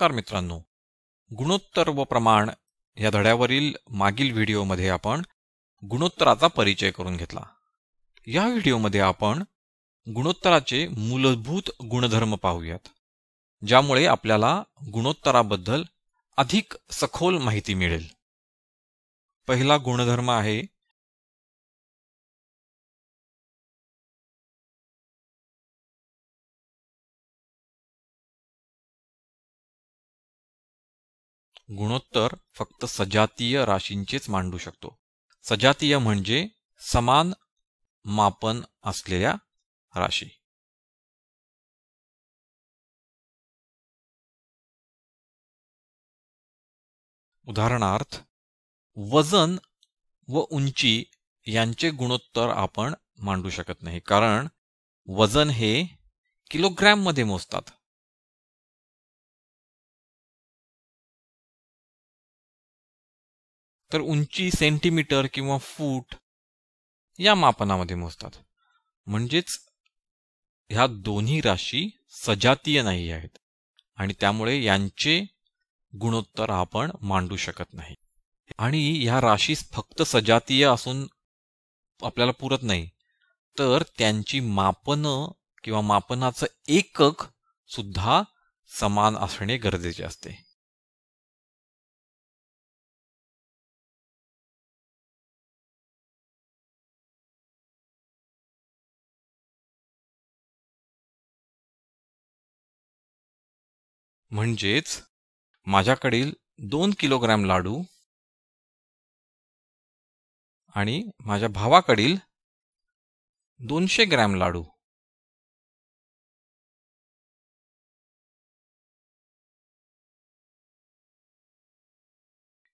नमस्कार मित्रांनो, गुणोत्तर व प्रमाण या धड्यावरील मागील व्हिडिओमध्ये आपण गुणोत्तराचा परिचय करून घेतला। या व्हिडिओमध्ये आपण गुणोत्तराचे मूलभूत गुणधर्म पाहूयात, ज्यामुळे आपल्याला गुणोत्तराबद्दल अधिक सखोल माहिती मिळेल। पहिला गुणधर्म आहे गुणोत्तर फक्त सजातीय राशींचेच मांडू शकतो। सजातीय म्हणजे समान मापन असलेल्या राशी। उदाहरणार्थ, वजन व उंची यांचे गुणोत्तर आपण मांडू शकत नाही, कारण वजन हे किलोग्रॅम मध्ये मोजतात, तर उंची सेंटीमीटर किंवा फूट या मापनामध्ये मोजतात। म्हणजेच ह्या दोन्ही राशी सजातीय नाही आहेत आणि त्यामुळे यांचे गुणोत्तर आपण मांडू शकत नाही। आणि ह्या राशी फक्त सजातीय असून आपल्याला पुरत नाही, तर त्यांची मापन किंवा मापनाचं एकक सुद्धा समान असणे गरजेचे असते। म्हणजेच माझ्याकडील 2 किलोग्रॅम लाडू आणि माझ्या भावाकडील 200 ग्रॅम लाडू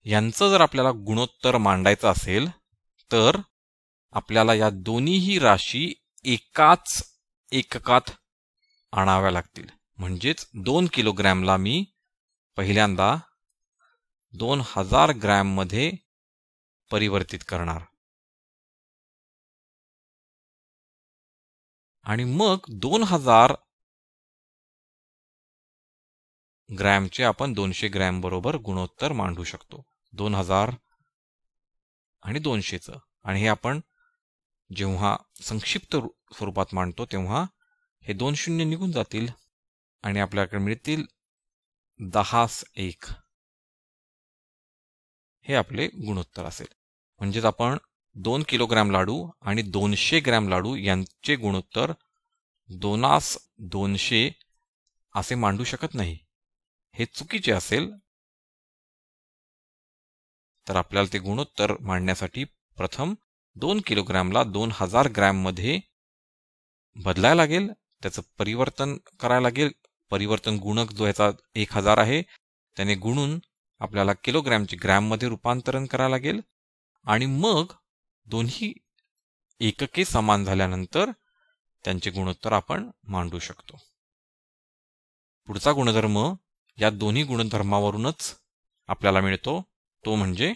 यांचं जर आपल्याला गुणोत्तर मांडायचं असेल, तर आपल्याला या दोन्हीही राशी एकाच एककात आणाव्या लागतील। म्हणजेच 2 किलोग्रॅमला मी पहिल्यांदा 2000 ग्रॅम मध्ये परिवर्तित करणार आणि मग 2000 ग्रॅमचे आपण 200 ग्रॅम बरोबर गुणोत्तर मांडू शकतो। 2000 आणि 200चं, आणि हे आपण जेव्हा संक्षिप्त स्वरूपात मांडतो तेव्हा हे 2 शून्य निघून जातील आणि आपल्याकडे मिळतील 10 हे आपले गुणोत्तर असेल। म्हणजेच आपण 2 किलोग्रॅम लाडू आणि 200 ग्रॅम लाडू यांचे गुणोत्तर 2:200 असे मांडू शकत नाही। हे चुकीचे असेल, तर आपल्याला ते गुणोत्तर मांडण्यासाठी प्रथम 2 किलोग्रॅमला 2000 ग्रॅम मध्ये बदलायला लागेल, त्याचं परिवर्तन करायला लागेल। परिवर्तन गुणक जो याचा 1000 आहे त्याने गुणून आपल्याला किलोग्रॅमचे ग्रॅम मध्ये रूपांतरण करायला लागेल आणि मग दोन्ही एकके समान झाल्यानंतर त्यांचे गुणोत्तर आपण मांडू शकतो। पुढचा गुणधर्म या दोन्ही गुणधर्मावरूनच आपल्याला मिळतो, तो म्हणजे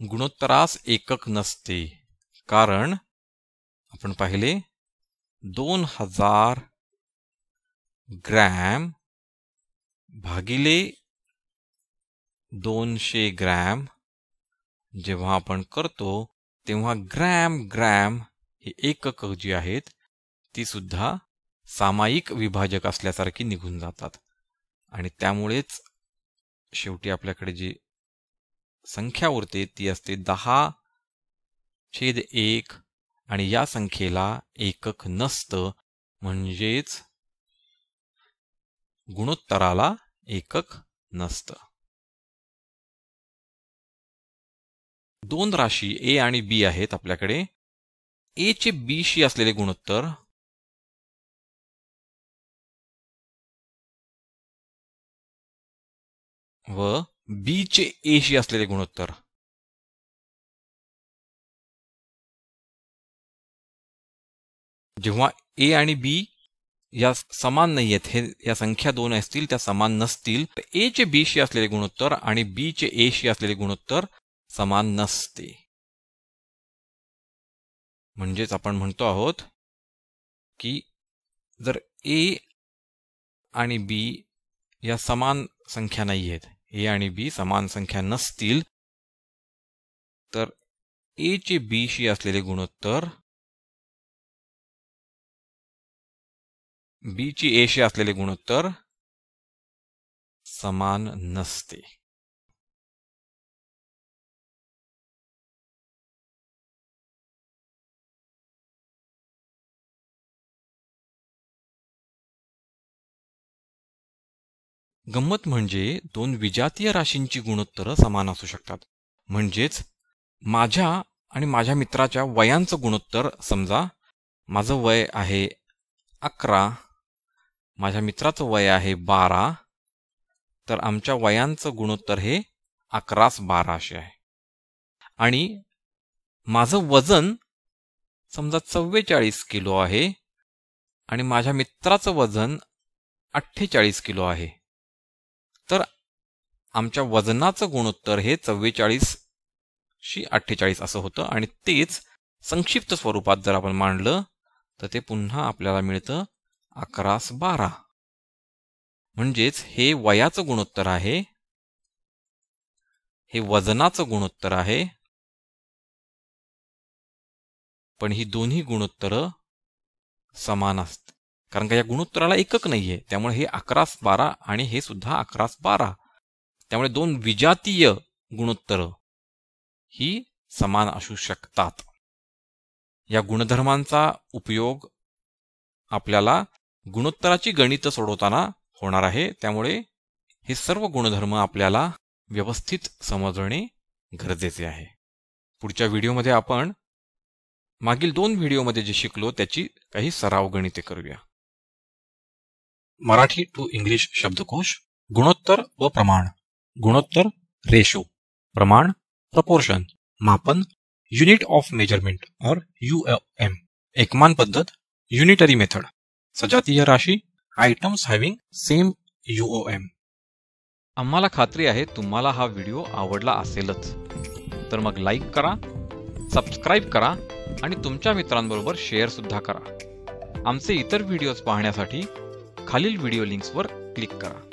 गुणोत्तरास एकक नसते। कारण आपण पाहिले 2000 ग्रॅम भागिले 200 ग्रॅम जेव्हा आपण करतो तेव्हा ग्रॅम हे एकक जी आहेत ती सुद्धा सामायिक विभाजक असल्यासारखी निघून जातात आणि त्यामुळेच शेवटी आपल्याकडे जी संख्या उरते ती असते 10/1 आणि या संख्येला एकक नसतं, म्हणजेच गुणोत्तराला एकक नसतं। दोन राशी ए आणि बी आहेत आपल्याकडे। ए चे बी शी असलेले गुणोत्तर व बी चे ए शी असलेले गुणोत्तर जेव्हा ए आणि बी या समान नाही आहेत, हे या संख्या दोन असतील त्या समान नसतील, तर ए चे बी शी असलेले गुणोत्तर आणि बी चे ए शी असलेले गुणोत्तर समान नसते। म्हणजेच आपण म्हणतो आहोत की जर ए आणि बी या समान संख्या नाही आहेत, ए आणि बी समान संख्या नसतील, तर ए चे बी शी असलेले गुणोत्तर बी ची ए शी असलेले गुणोत्तर समान नसते. गंमत म्हणजे दोन विजातीय राशींची गुणोत्तरं समान असू शकतात. म्हणजेच माझ्या आणि माझ्या मित्राच्या वयांचं गुणोत्तर, समजा माझं वय आहे 11, माझ्या मित्राचं वय आहे 12, तर आमच्या वयांचं गुणोत्तर हे 11:12 असे आहे. आणि माझं वजन समजा 44 किलो आहे आणि माझ्या मित्राचं वजन 48 किलो आहे, तर आमच्या वजनाचं गुणोत्तर हे 44:48 असं होतं. आणि तेच संक्षिप्त स्वरूपात जर आपण मांडलं तर ते पुन्हा आपल्याला मिळतं 11:12. म्हणजेच हे वयाचं गुणोत्तर आहे, हे वजनाचं गुणोत्तर आहे, पण ही दोन्ही गुणोत्तरं समान असतात. कारण का या गुणोत्तराला एकक नाहीये, त्यामुळे हे 11:12 आणि हे सुद्धा 11:12. त्यामुळे दोन विजातीय गुणोत्तरं ही समान असू शकतात. या गुणधर्मांचा उपयोग आपल्याला गुणोत्तराची गणितं सोडवताना होणार आहे. त्यामुळे हे सर्व गुणधर्म आपल्याला व्यवस्थित समजणे गरजेचे आहे. पुढच्या व्हिडिओमध्ये आपण मागील 2 व्हिडिओमध्ये जे शिकलो त्याची काही सराव गणिते करूया. मराठी टू इंग्लिश शब्दकोश. गुणोत्तर व प्रमाण. गुणोत्तर रेशो, प्रमाण प्रपोर्शन, मापन युनिट ऑफ मेजरमेंट और UOM, एकमान पद्धत युनिटरी मेथड, सजातीय राशी आयटम्स हॅव्हिंग सेम UOM. आम्हाला खात्री आहे तुम्हाला हा व्हिडिओ आवडला असेलच. तर मग लाईक करा, सबस्क्राईब करा आणि तुमच्या मित्रांबरोबर शेअर सुद्धा करा. आमचे इतर व्हिडिओज पाहण्यासाठी खालील व्हिडिओ लिंक्सवर क्लिक करा.